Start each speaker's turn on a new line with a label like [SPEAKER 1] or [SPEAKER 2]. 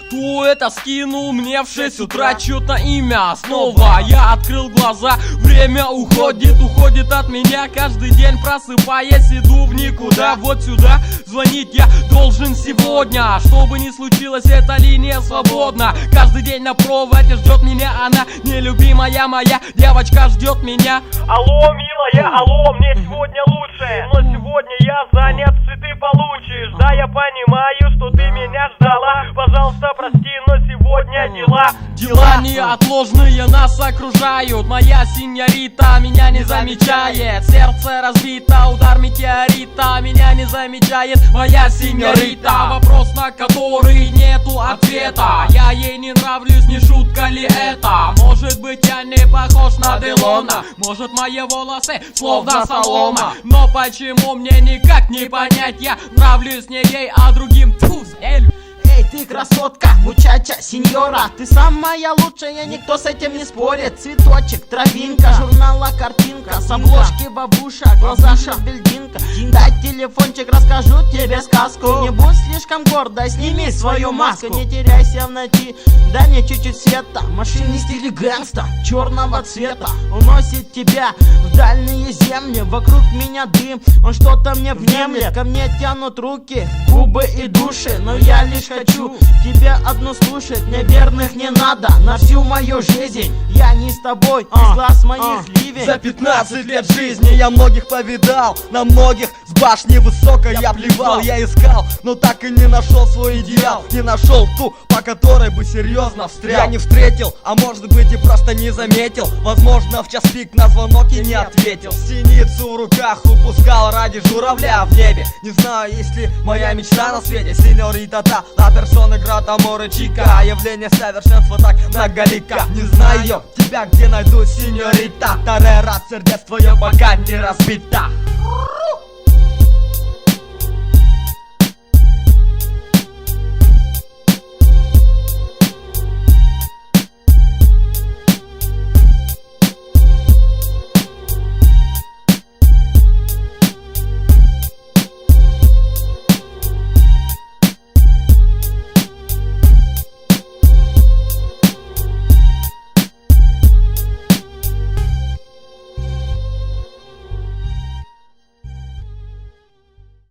[SPEAKER 1] Кто это скинул мне в 6 утра чё-то имя? Снова я открыл глаза, время уходит от меня. Каждый день просыпаясь, иду в никуда. Вот сюда звонить я должен сегодня. Что бы ни случилось, эта линия свободна. Каждый день на проводе ждет меня она, нелюбимая моя девочка ждет меня.
[SPEAKER 2] Алло, милая, алло, мне сегодня лучше, но сегодня я занят, цветы получишь. Да, я понимаю, что ты меня ждала. Пожалуйста, прости, но сегодня дела.
[SPEAKER 1] Дела неотложные нас окружают. Моя синьорита меня не замечает. Сердце разбито, удар метеорита. Меня не замечает моя синьорита. Вопрос, на который нету ответа. Я ей не нравлюсь, не шутка ли это? Может быть, я не похож на Делона. Может, мои волосы словно солома. Но почему мне никак не понять? Я нравлюсь не ей, а другим. Тьфу,
[SPEAKER 3] Эй, ты красотка, мучача, сеньора, ты самая лучшая, никто с этим не спорит. Цветочек, травинка, журнала картинка, с обложки бабуша, глаза шабельдинка. Дай телефончик, расскажу тебе сказку. Не будь слишком гордой, сними свою маску. Не теряйся в ночи, дай мне чуть-чуть света. Машины в стиле гэнгста, черного цвета, уносит тебя в дальние земли. Вокруг меня дым, он что-то мне внемлет. Ко мне тянут руки, губы и души, но я лишь хочу тебя одну слушать. Мне верных не надо на всю мою жизнь. Я не с тобой, из глаз моих ливень.
[SPEAKER 4] За 15 лет жизни я многих повидал, на многих с башни высокой я плевал. Я искал, но так и не нашел свой идеал. Не нашел ту, по которой бы серьезно встрял. Я не встретил, а может быть и просто не заметил. Возможно, в час пик на звонок и не ответил. Синицу в руках упускал ради журавля в небе. Не знаю, есть ли моя мечта на свете. Синьорита та, la persona grata море чика. Явление совершенства так многолика. Не знаю тебя, где найду, синьорита. Тарера, сердец твое пока не разбита.